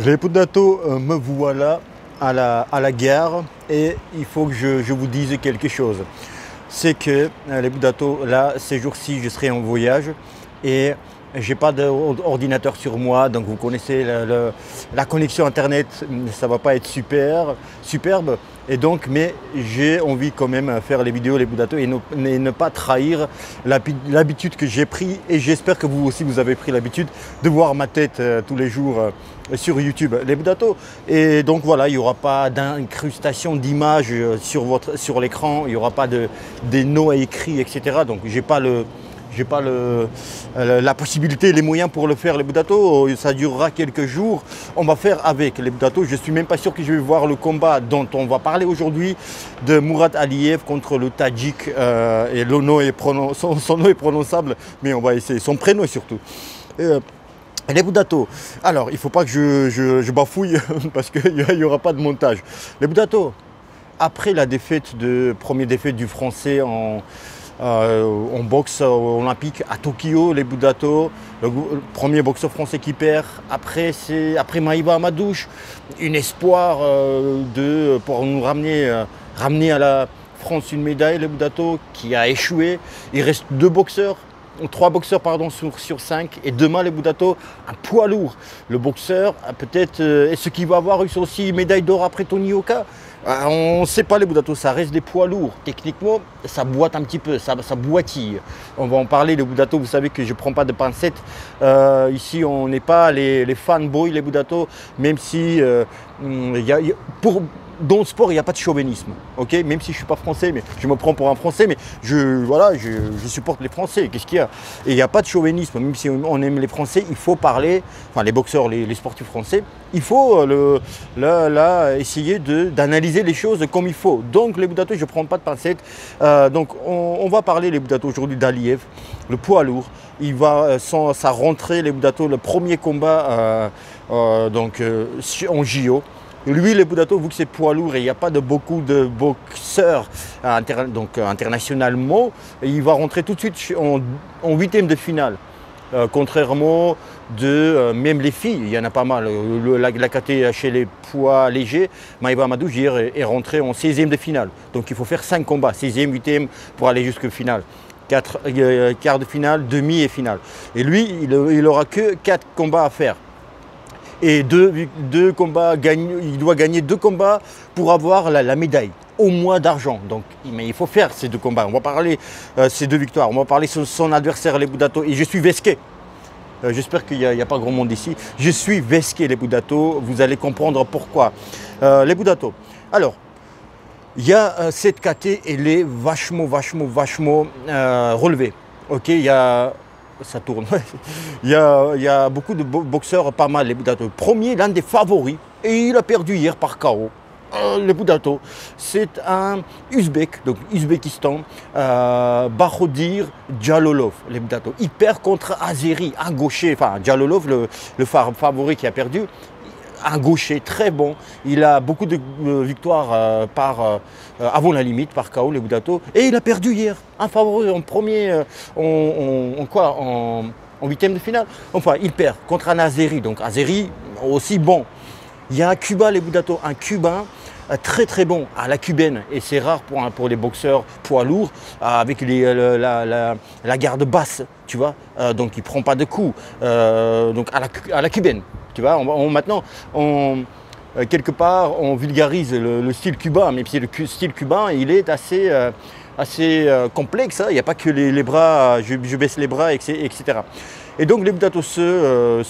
Les Budato, me voilà à la gare et il faut que je vous dise quelque chose. C'est que les Budato, là, ces jours-ci, je serai en voyage et j'ai pas d'ordinateur sur moi, donc vous connaissez la connexion internet, ça va pas être superbe. Et donc, mais j'ai envie quand même de faire les vidéos, les Budato et ne pas trahir l'habitude que j'ai pris. Et j'espère que vous aussi vous avez pris l'habitude de voir ma tête tous les jours sur YouTube, les Budato. Et donc voilà, il n'y aura pas d'incrustation d'images sur l'écran, il n'y aura pas des noms écrits, etc. Donc j'ai pas la possibilité, les moyens pour le faire, les Budato. Ça durera quelques jours. On va faire avec les Budato. Je ne suis même pas sûr que je vais voir le combat dont on va parler aujourd'hui de Mourad Aliyev contre le Tadjik. Et son nom est prononçable, mais on va essayer. Son prénom surtout. Les Budato. Alors, il ne faut pas que je bafouille parce qu'il n'y aura pas de montage. Les Budato, après la première défaite du Français en boxe olympique à Tokyo, les Budato, le premier boxeur français qui perd. Après Maïva Amadouche, une espoir pour nous ramener à la France une médaille, les Budato, qui a échoué. Il reste trois boxeurs pardon, sur 5 et demain les Budato, un poids lourd. Le boxeur peut-être, est-ce qu'il va avoir aussi une médaille d'or après Tony Oka? On ne sait pas les Budato, ça reste des poids lourds. Techniquement, ça boite un petit peu, ça boitille. On va en parler, les Budato, vous savez que je ne prends pas de pincettes. Ici, on n'est pas les fanboys, les Budato, même si dans le sport, il n'y a pas de chauvinisme, ok? Même si je ne suis pas français, mais je me prends pour un français, mais je supporte les Français, qu'est-ce qu'il y a? Et il n'y a pas de chauvinisme, même si on aime les Français, il faut parler, enfin les boxeurs, les sportifs français, il faut essayer d'analyser les choses comme il faut. Donc les Budato, je ne prends pas de pincettes. Donc on va parler, les Budato, aujourd'hui d'Aliyev, le poids lourd. Il va, sans sa rentrée, les Budato, le premier combat en JO. Lui, les Budato, vu que c'est poids lourd et il n'y a pas beaucoup de boxeurs internationalement, il va rentrer tout de suite en huitième de finale. Contrairement même les filles, il y en a pas mal. La KT chez les poids légers, Maïva Amadouche hier est rentré en 16e de finale. Donc il faut faire 5 combats, 16e, 8e pour aller jusqu'au final. Quart de finale, demi et finale. Et lui, il n'aura que 4 combats à faire. Et deux combats il doit gagner 2 combats pour avoir la médaille, au moins d'argent. Donc, mais il faut faire ces 2 combats. On va parler ces 2 victoires. On va parler de son adversaire, les Budato. Et je suis Vesqué. J'espère qu'il n'y a pas grand monde ici. Je suis Vesqué, les Budato. Vous allez comprendre pourquoi. Les Budato. Alors, il y a cette KT, elle est vachement relevée. Ok, ça tourne. il y a beaucoup de boxeurs, pas mal, les Budato. Premier, l'un des favoris, et il a perdu hier par KO. Les Budato, c'est un Ouzbek, donc Ouzbékistan, Bahodir Jalolov, les Budato. Il perd contre Azeri, un gaucher, enfin Jalolov, le favori qui a perdu. Un gaucher très bon, il a beaucoup de victoires avant la limite par KO, les Budato, et il a perdu hier, un favori en premier, en huitième de finale. Enfin, il perd contre un Azeri, donc Azeri aussi bon. Il y a un Cubain, les Budato, un Cubain très bon à la cubaine, et c'est rare pour les boxeurs poids lourds avec la garde basse, tu vois, donc il ne prend pas de coups, donc à la cubaine. Tu vois, maintenant, quelque part, on vulgarise le style cubain, même si le style cubain, il est assez complexe. Hein. Il n'y a pas que les bras, je baisse les bras, etc. Et donc, les Budato, ce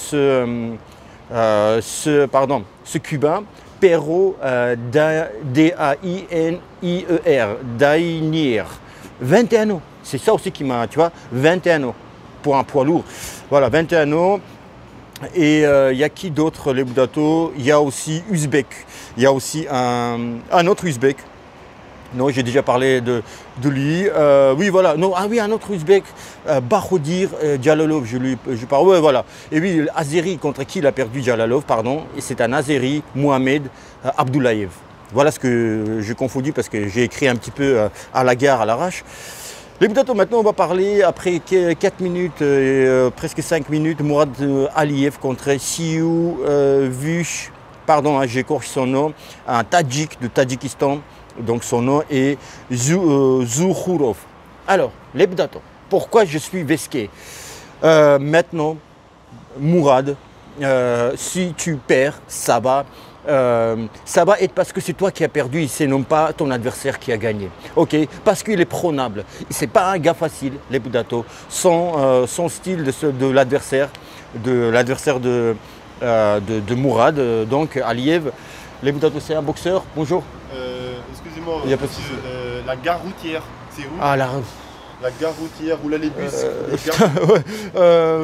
cubain, Pero D-A-I-N-I-E-R, Dainier, 21 ans. C'est ça aussi qui m'a, tu vois, 21 ans pour un poids lourd. Voilà, 21 ans. Et il y a qui d'autre, les Budato? Il y a aussi Ouzbek. Il y a aussi un autre Ouzbek. Non, j'ai déjà parlé de lui. Oui, voilà. Non, un autre Ouzbek, Bahodir Jalolov. Je parle. Ouais, voilà. Et oui, Azeri, contre qui il a perdu Jalolov, pardon. Et c'est un Azeri, Mohamed Abdoulayev. Voilà ce que je confondis parce que j'ai écrit un petit peu à la gare, à l'arrache. Les Boudato, maintenant on va parler, après 4 minutes, presque 5 minutes, Mourad Aliyev contre Siou Vush, pardon, hein, j'écorche son nom, un Tadjik de Tadjikistan, donc son nom est Zoukhurov. Alors, les Boudato, pourquoi je suis vesqué? Maintenant, Mourad, si tu perds, ça va être parce que c'est toi qui as perdu et c'est non pas ton adversaire qui a gagné. Ok, parce qu'il est prenable. C'est pas un gars facile, les Boudato. Son style de l'adversaire, de Mourad, donc Aliyev. Les Boudato, c'est un boxeur. Bonjour. Excusez-moi, la gare routière, c'est où? Ah, la gare routière ou là les bus,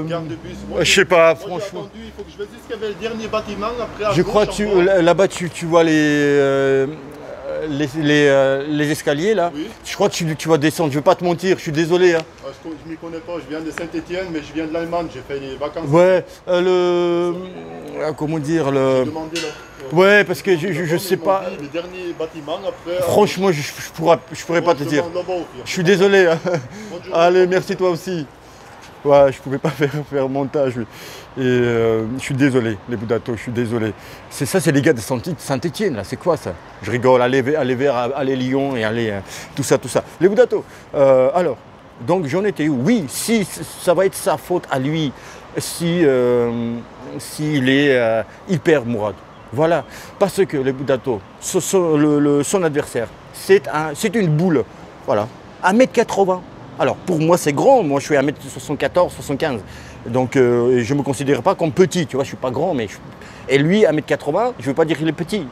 gare de bus. Moi, je sais pas, moi, franchement. Attendu, il faut que je me dise qu'il y avait le dernier bâtiment après. Je crois que là-bas tu vois les escaliers là. Oui. Je crois que tu vas descendre. Je vais pas te mentir, je suis désolé. Hein. Je m'y connais pas. Je viens de Saint-Étienne, mais je viens de l'Allemagne. J'ai fait les vacances. Ouais, comment dire J'ai demandé là. Ouais, parce que je sais pas. Le dernier bâtiment après. Franchement, je pourrais pas te dire. Je suis désolé. Hein. Allez, merci toi aussi. Ouais, je pouvais pas faire montage. Et je suis désolé, les Boudato, je suis désolé. C'est les gars de Saint-Étienne, là, c'est quoi ça? Je rigole, allez Lyon et allez, tout ça. Les Boudato, alors, donc j'en étais où? Oui, si ça va être sa faute à lui, s'il perd Mourad. Voilà, parce que les Boudato, son adversaire, c'est une boule, voilà, 1m80. Alors pour moi c'est grand, moi je suis 1m74, 75, donc je ne me considère pas comme petit, tu vois, je ne suis pas grand, et lui 1m80, je ne veux pas dire qu'il est petit,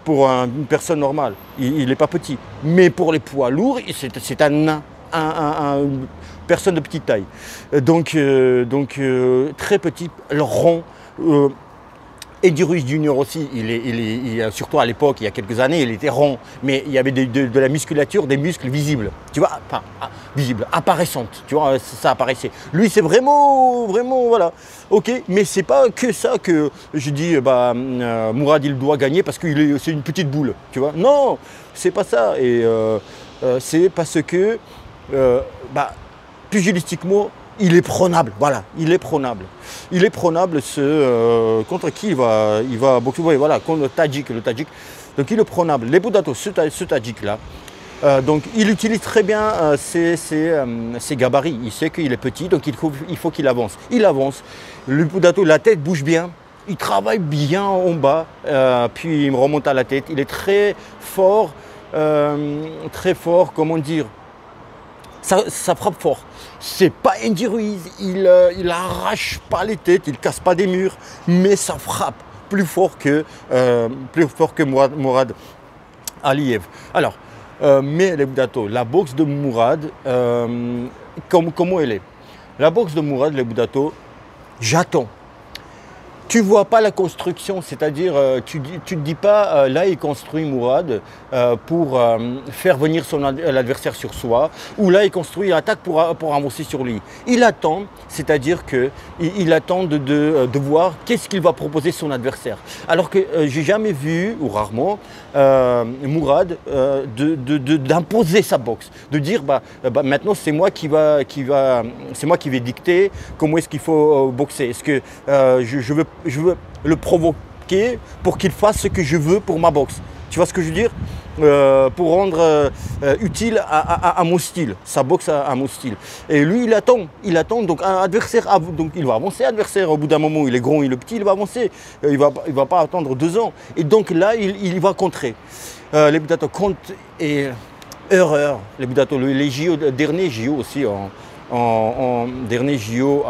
pour une personne normale, il n'est pas petit, mais pour les poids lourds, c'est un nain, une personne de petite taille, donc très petit, rond. Eddie Ruiz Junior aussi, surtout à l'époque, il y a quelques années, il était rond, mais il y avait de la musculature, des muscles visibles, tu vois, enfin, visibles, apparaissantes, tu vois, ça apparaissait. Lui, c'est vraiment, voilà, ok, mais c'est pas que ça que je dis, Mourad, il doit gagner parce que c'est une petite boule, tu vois. Non, c'est pas ça, et c'est parce que, pugilistiquement, il est prenable, voilà, il est prenable. Il est prenable contre qui il va boxer, oui, voilà, contre le Tadjik. Donc il est prenable. Les Boudato, ce Tadjik-là, donc il utilise très bien ses gabarits. Il sait qu'il est petit, donc il faut qu'il avance. Il avance. Le Boudato, la tête bouge bien. Il travaille bien en bas, puis il me remonte à la tête. Il est très fort, comment dire, ça frappe fort. C'est pas Andy Ruiz, il arrache pas les têtes, il casse pas des murs, mais ça frappe plus fort que Mourad Aliyev. Alors, mais les Boudato, la boxe de Mourad, comment elle est? La boxe de Mourad, les Boudato, j'attends. Tu ne vois pas la construction, c'est-à-dire tu ne te dis pas là il construit Mourad pour faire venir l'adversaire sur soi, ou là il construit l'attaque pour avancer sur lui. Il attend, c'est-à-dire qu'il attend de voir qu'est-ce qu'il va proposer son adversaire. Alors que j'ai jamais vu, ou rarement, Mourad d'imposer sa boxe, de dire maintenant c'est moi qui vais dicter comment est-ce qu'il faut boxer. Est-ce que je veux le provoquer pour qu'il fasse ce que je veux pour ma boxe. Tu vois ce que je veux dire? Pour rendre utile à mon style, sa boxe à mon style. Et lui, il attend. Donc, un adversaire, donc il va avancer, adversaire. Au bout d'un moment, il est grand, il est petit, il va avancer. Il va pas attendre 2 ans. Et donc là, il va contrer. Les Boudato comptent et erreur. Les Boudato, les JO, dernier JO aussi, dernier JO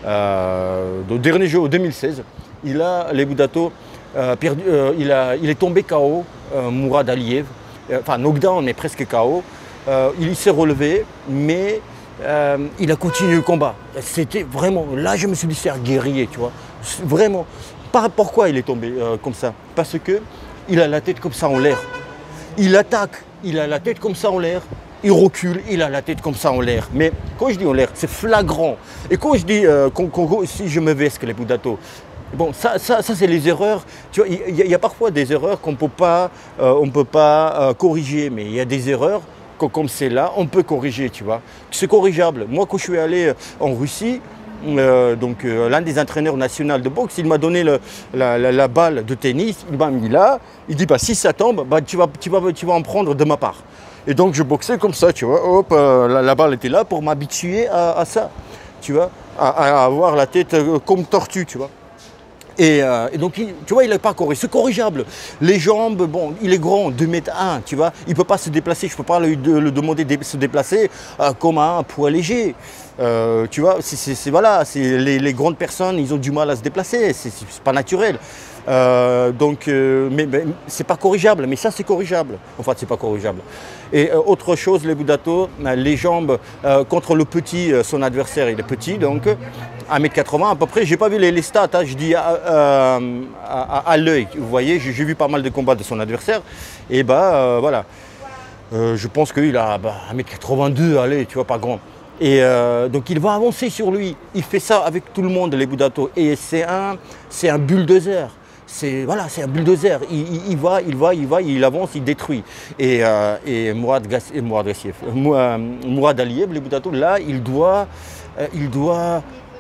au dernier jeu, en 2016, les Boudato, il est tombé KO, Mourad Aliyev, enfin knockdown mais presque KO. Il s'est relevé, mais il a continué le combat. C'était vraiment, là je me suis dit c'est un guerrier, tu vois, vraiment. Pourquoi il est tombé comme ça? Parce qu'il a la tête comme ça en l'air. Il attaque, il a la tête comme ça en l'air. Il recule, il a la tête comme ça en l'air. Mais quand je dis en l'air, c'est flagrant. Et quand je dis, si je me vesque les Boudato, bon, ça c'est les erreurs. Tu vois, il y a parfois des erreurs qu'on ne peut pas corriger, mais il y a des erreurs comme c'est là, on peut corriger, tu vois. C'est corrigeable. Moi, quand je suis allé en Russie, l'un des entraîneurs nationaux de boxe, il m'a donné la balle de tennis, il m'a mis là, il dit bah, si ça tombe, bah, tu vas en prendre de ma part. Et donc je boxais comme ça, tu vois, hop, la balle était là pour m'habituer à ça, tu vois, à avoir la tête comme tortue, tu vois. Et donc, tu vois, il n'est pas corrigé. C'est corrigeable. Les jambes, bon, il est grand, 2,1 m, tu vois. Il ne peut pas se déplacer. Je ne peux pas lui demander de se déplacer comme un poids léger. Tu vois, voilà, les grandes personnes, ils ont du mal à se déplacer. C'est pas naturel. Mais c'est pas corrigeable. Mais ça, c'est corrigeable. Enfin, c'est pas corrigeable. Et autre chose, les Budato, les jambes contre le petit, son adversaire, il est petit, donc 1,80 m à peu près. J'ai pas vu les stats, hein, je dis à l'œil. Vous voyez, j'ai vu pas mal de combats de son adversaire. Et voilà. Je pense qu'il a 1,82 m, allez, tu vois, pas grand. Et donc il va avancer sur lui. Il fait ça avec tout le monde, les Budato. Et c'est un bulldozer. C'est un bulldozer. Il va, il avance, il détruit. Et Mourad Aliyev, les Budato, là, il doit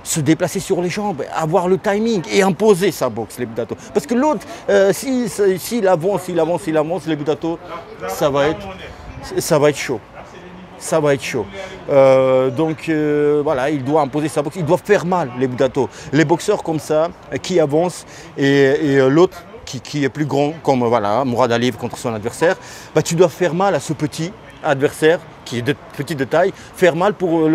se déplacer sur les jambes, avoir le timing et imposer sa boxe, les Budato. Parce que l'autre, s'il avance, les Budato, ça va être chaud. Ça va être chaud. Voilà, il doit imposer sa boxe, il doit faire mal, les Budato. Les boxeurs comme ça, qui avancent, et l'autre qui est plus grand, comme voilà, Mourad Aliyev contre son adversaire, bah, tu dois faire mal à ce petit adversaire qui est petit de taille, faire mal pour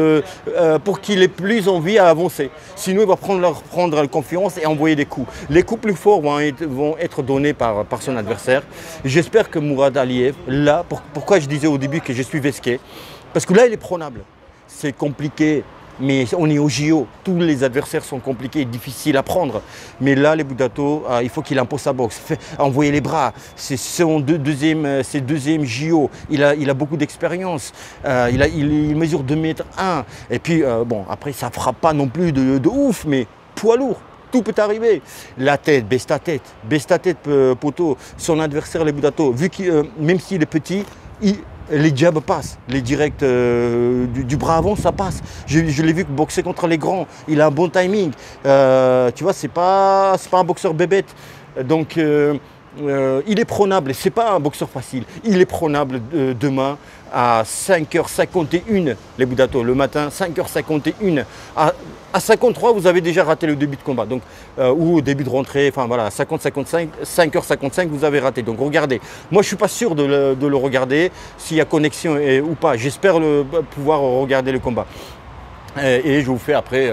qu'il ait plus envie à avancer. Sinon, il va prendre confiance et envoyer des coups. Les coups plus forts vont être donnés par son adversaire. J'espère que Mourad Aliyev, là, pourquoi je disais au début que je suis vesqué, parce que là, il est prenable. C'est compliqué, mais on est au JO. Tous les adversaires sont compliqués et difficiles à prendre. Mais là, les Budato, il faut qu'il impose sa boxe, envoyer les bras. C'est son deuxième JO. Il a beaucoup d'expérience. Il mesure 2,1 m. Et puis, bon, après, ça ne fera pas non plus de ouf, mais poids lourd. Tout peut arriver. La tête, baisse ta tête, poteau. Son adversaire, les Budato, vu que même s'il est petit, les jabs passent, les directs du bras avant, ça passe. Je l'ai vu boxer contre les grands, il a un bon timing. Tu vois, c'est pas un boxeur bébête. Donc, il est prenable, c'est pas un boxeur facile. Il est prenable demain à 5h51, les Budato, le matin, 5h51. À 53, vous avez déjà raté le début de combat, donc, ou au début de rentrée, enfin voilà, 5h55, vous avez raté. Donc regardez, moi je ne suis pas sûr de le regarder, s'il y a connexion ou pas. J'espère pouvoir regarder le combat. Et je vous fais après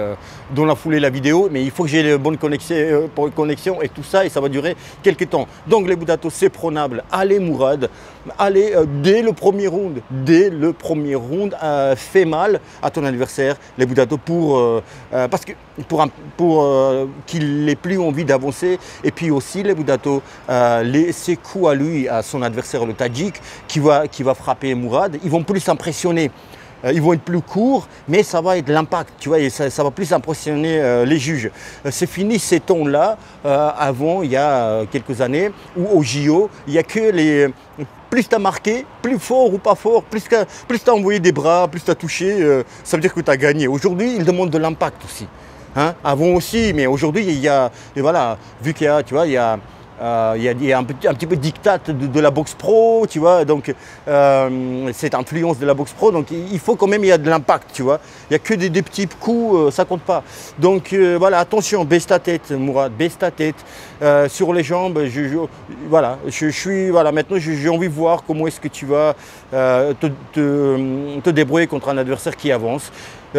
dans la foulée la vidéo, mais il faut que j'ai les bonnes connexions et tout ça, et ça va durer quelques temps. Donc les Budato, c'est prenable. Allez Mourad, allez dès le premier round, fais mal à ton adversaire, les Budato, parce que pour qu'il n'ait plus envie d'avancer. Et puis aussi les Budato, ses coups à lui, à son adversaire le Tadjik, qui va frapper Mourad, ils vont plus s'impressionner. Ils vont être plus courts, mais ça va être l'impact, tu vois, et ça va plus impressionner les juges. C'est fini ces tons-là. Avant, il y a quelques années, où au JO, il n'y a que plus tu as marqué, plus fort ou pas fort, plus tu as envoyé des bras, plus tu as touché, ça veut dire que tu as gagné. Aujourd'hui, ils demandent de l'impact aussi. Hein? Avant aussi, mais aujourd'hui, il y a, et voilà, vu qu'il y a, tu vois, il y a un petit peu de diktat de la boxe pro, tu vois, donc cette influence de la boxe pro, donc il faut quand même, il y a de l'impact, tu vois. Il n'y a que des petits coups, ça compte pas. Donc voilà, attention, baisse ta tête, Mourad, baisse ta tête. Sur les jambes, maintenant j'ai envie de voir comment est-ce que tu vas te débrouiller contre un adversaire qui avance. Il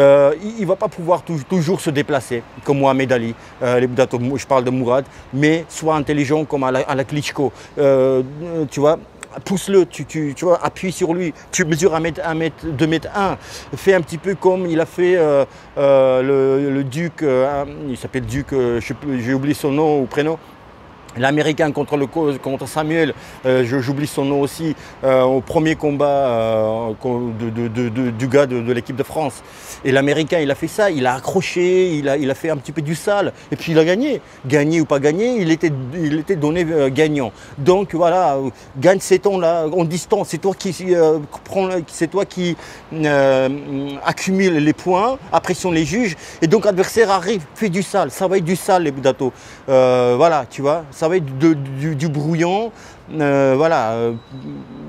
ne va pas pouvoir toujours se déplacer comme Mohamed Ali, les Budato, je parle de Mourad, mais sois intelligent comme à la Klitschko, tu vois. Pousse-le, tu vois, appuie sur lui, tu mesures 2,1 m, fais un petit peu comme il a fait le Duc, il s'appelle Duc, j'ai oublié son nom ou prénom, l'Américain contre Samuel, j'oublie son nom aussi, au premier combat du gars de l'équipe de France. Et l'Américain, il a fait ça, il a accroché, il a fait un petit peu du sale, et puis il a gagné. Gagné ou pas gagné, il était donné gagnant. Donc voilà, gagne ces temps-là, en distance, c'est toi qui accumule les points, pressionne les juges, et donc l'adversaire arrive, fait du sale, ça va être du sale les Budato. Voilà, tu vois. Ça va être du brouillon, voilà.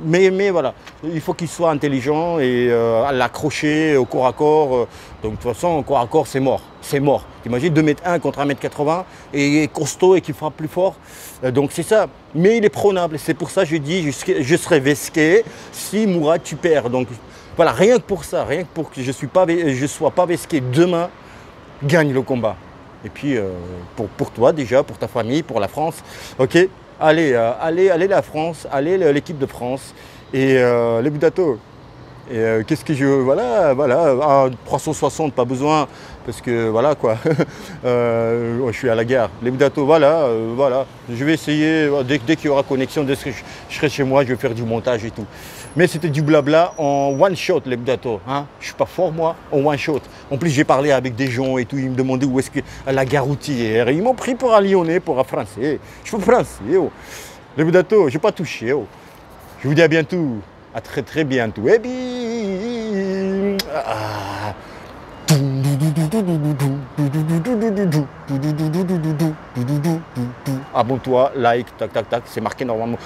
Mais voilà, il faut qu'il soit intelligent et à l'accrocher au corps à corps. Donc de toute façon, au corps à corps, c'est mort. C'est mort. T'imagines 2,1 m contre 1,80 m et costaud et qui frappe plus fort. Donc c'est ça. Mais il est prenable. C'est pour ça que je dis, je serai vesqué si Mourad tu perds. Donc voilà, rien que pour ça, rien que pour que je ne sois pas vesqué demain, gagne le combat. Et puis, pour toi déjà, pour ta famille, pour la France, ok, allez la France, allez l'équipe de France et les Budato. Et qu'est-ce que voilà, 360, pas besoin, parce que voilà quoi, je suis à la gare. Les Budato, voilà, je vais essayer, dès qu'il y aura connexion, dès que je serai chez moi, je vais faire du montage et tout. Mais c'était du blabla en one shot, les Budato. Hein. Je suis pas fort moi, en one shot. En plus, j'ai parlé avec des gens et tout, ils me demandaient où est-ce que la gare routière. Ils m'ont pris pour un Lyonnais, pour un Français. Je suis français, oh. Les Budato, je n'ai pas touché. Oh. Je vous dis à bientôt. À très très bientôt. Et bien. Abonne-toi, like, tac tac tac, c'est marqué normalement.